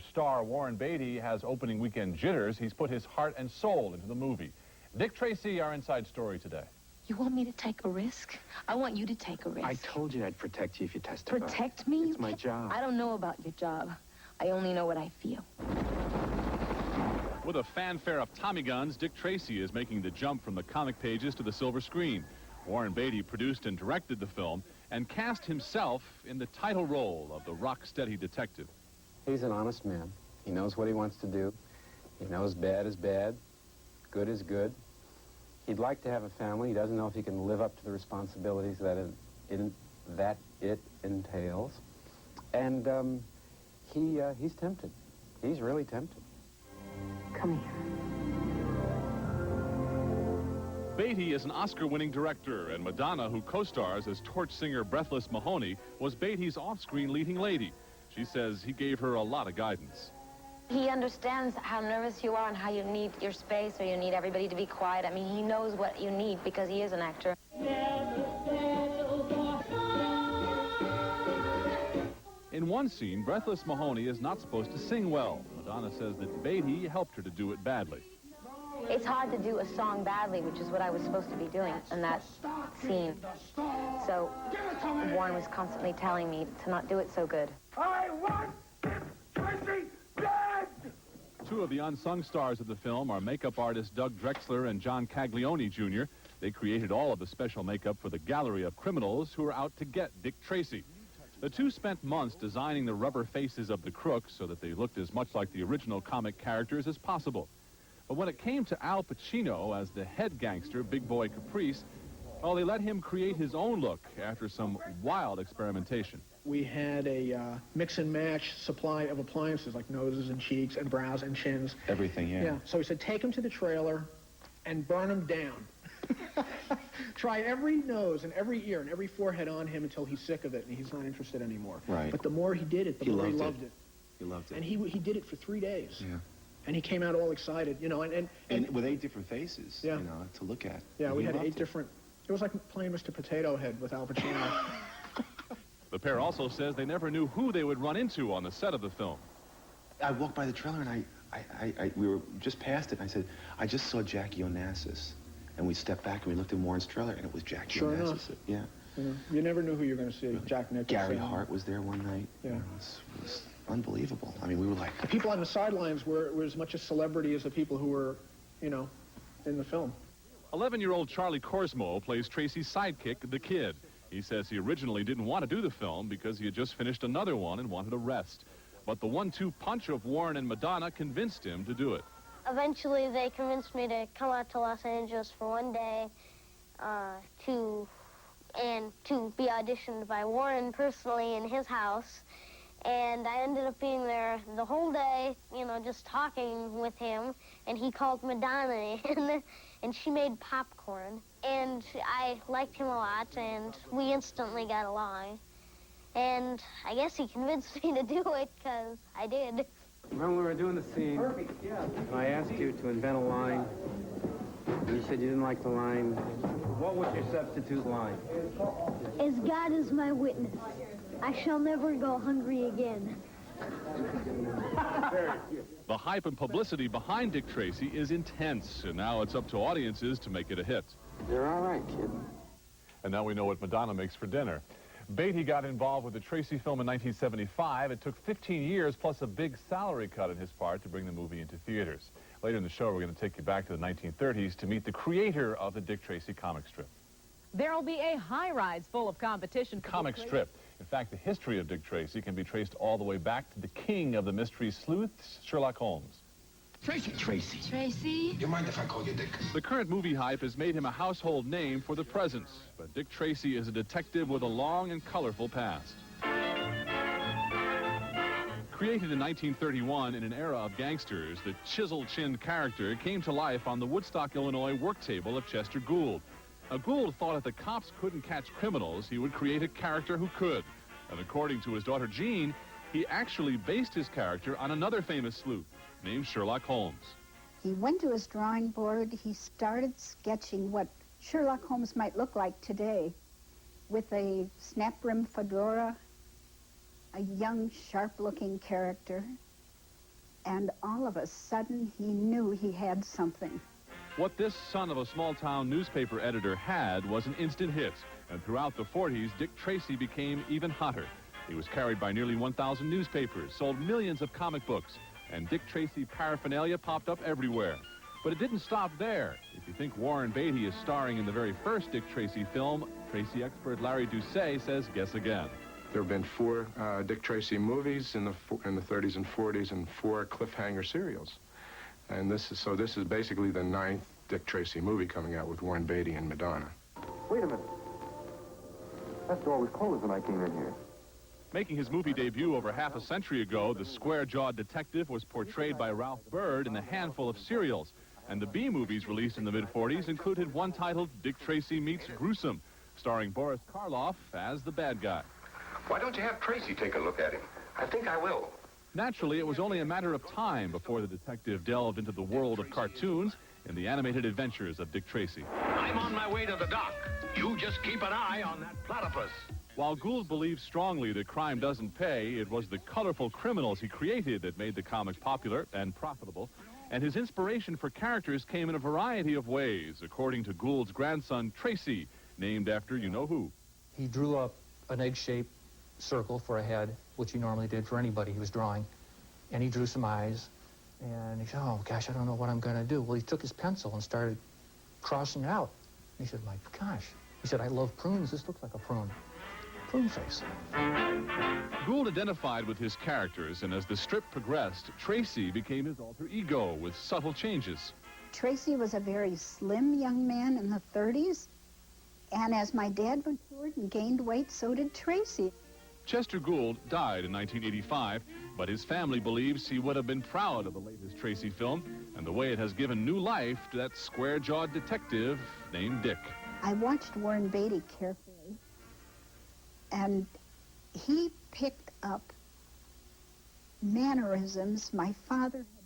Star Warren Beatty has opening weekend jitters. He's put his heart and soul into the movie. Dick Tracy, our inside story today. You want me to take a risk? I want you to take a risk. I told you I'd protect you if you testified. Protect me? It's my job. I don't know about your job. I only know what I feel. With a fanfare of Tommy guns, Dick Tracy is making the jump from the comic pages to the silver screen. Warren Beatty produced and directed the film and cast himself in the title role of the rock-steady detective. He's an honest man. He knows what he wants to do. He knows bad is bad, good is good. He'd like to have a family. He doesn't know if he can live up to the responsibilities that it entails. And he's tempted. He's really tempted. Come here. Beatty is an Oscar-winning director, and Madonna, who co-stars as torch singer Breathless Mahoney, was Beatty's off-screen leading lady. She says he gave her a lot of guidance. He understands how nervous you are and how you need your space or you need everybody to be quiet. I mean, he knows what you need because he is an actor. In one scene, Breathless Mahoney is not supposed to sing well. Madonna says that Beatty helped her to do it badly. It's hard to do a song badly, which is what I was supposed to be doing in that scene. So Warren was constantly telling me to not do it so good. I want Dick Tracy dead! Two of the unsung stars of the film are makeup artist Doug Drexler and John Caglione, Jr. They created all of the special makeup for the gallery of criminals who are out to get Dick Tracy. The two spent months designing the rubber faces of the crooks so that they looked as much like the original comic characters as possible. But when it came to Al Pacino as the head gangster, Big Boy Caprice, well, they let him create his own look after some wild experimentation. We had a mix and match supply of appliances like noses and cheeks and brows and chins. Everything, yeah. Yeah, so he said, take him to the trailer and burn him down. Try every nose and every ear and every forehead on him until he's sick of it and he's not interested anymore. Right. But the more he did it, the more he loved it. He loved it. And he did it for 3 days. Yeah. And he came out all excited, you know, and with 8 different faces, yeah, you know, to look at. Yeah, and we had 8 different. It was like playing Mr. Potato Head with Al Pacino. The pair also says they never knew who they would run into on the set of the film. I walked by the trailer and we were just past it, and I said, I just saw Jackie Onassis. And we stepped back and we looked at Warren's trailer, and it was Jackie Sure Onassis. enough. Yeah. You never knew who you were going to see. Jack Nicholson. Gary Hart was there one night. Yeah. It was unbelievable. I mean, we were like... The people on the sidelines were as much a celebrity as the people who were, you know, in the film. 11-year-old Charlie Korsmo plays Tracy's sidekick, the Kid. He says he originally didn't want to do the film because he had just finished another one and wanted a rest. But the 1-2 punch of Warren and Madonna convinced him to do it. Eventually, they convinced me to come out to Los Angeles for one day to be auditioned by Warren personally in his house. And I ended up being there the whole day, you know, just talking with him. And he called Madonna in, and she made popcorn. And I liked him a lot, and we instantly got along. And I guess he convinced me to do it, because I did. Remember we were doing the scene, and I asked you to invent a line, and you said you didn't like the line. What was your substitute line? As God is my witness, I shall never go hungry again. The hype and publicity behind Dick Tracy is intense, and now it's up to audiences to make it a hit. You're all right, kid. And now we know what Madonna makes for dinner. Beatty got involved with the Tracy film in 1975. It took 15 years plus a big salary cut on his part to bring the movie into theaters. Later in the show, we're going to take you back to the 1930s to meet the creator of the Dick Tracy comic strip. There'll be a high rise full of competition. Comic strip. In fact, the history of Dick Tracy can be traced all the way back to the king of the mystery sleuths, Sherlock Holmes. Tracy. Tracy? You mind if I call you Dick? The current movie hype has made him a household name for the present, but Dick Tracy is a detective with a long and colorful past. Created in 1931 in an era of gangsters, the chisel-chinned character came to life on the Woodstock, Illinois work table of Chester Gould. Now, Gould thought if the cops couldn't catch criminals, he would create a character who could. And according to his daughter Jean, he actually based his character on another famous sleuth named Sherlock Holmes. He went to his drawing board. He started sketching what Sherlock Holmes might look like today, with a snap-brim fedora, a young, sharp-looking character, and all of a sudden he knew he had something. What this son of a small-town newspaper editor had was an instant hit, and throughout the 40s, Dick Tracy became even hotter. He was carried by nearly 1,000 newspapers, sold millions of comic books, and Dick Tracy paraphernalia popped up everywhere. But it didn't stop there. If you think Warren Beatty is starring in the very first Dick Tracy film, Tracy expert Larry Doucet says, guess again. There have been 4 Dick Tracy movies in the 30s and 40s and 4 cliffhanger serials. And this is basically the 9th Dick Tracy movie coming out with Warren Beatty and Madonna. Wait a minute. That door was closed when I came in here. Making his movie debut over half a century ago, the square-jawed detective was portrayed by Ralph Byrd in a handful of serials. And the B-movies released in the mid-40s included one titled Dick Tracy Meets Gruesome, starring Boris Karloff as the bad guy. Why don't you have Tracy take a look at him? I think I will. Naturally, it was only a matter of time before the detective delved into the world of cartoons and the animated adventures of Dick Tracy. I'm on my way to the dock. You just keep an eye on that platypus. While Gould believed strongly that crime doesn't pay, it was the colorful criminals he created that made the comic popular and profitable. And his inspiration for characters came in a variety of ways, according to Gould's grandson, Tracy, named after you-know-who. He drew up an egg-shaped circle for a head, which he normally did for anybody he was drawing. And he drew some eyes, and he said, oh, gosh, I don't know what I'm going to do. Well, he took his pencil and started crossing it out. He said, my gosh. He said, I love prunes. This looks like a prune. Prune face. Gould identified with his characters, and as the strip progressed, Tracy became his alter ego with subtle changes. Tracy was a very slim young man in the 30s, and as my dad matured and gained weight, so did Tracy. Chester Gould died in 1985, but his family believes he would have been proud of the latest Tracy film and the way it has given new life to that square-jawed detective named Dick. I watched Warren Beatty carefully, and he picked up mannerisms my father had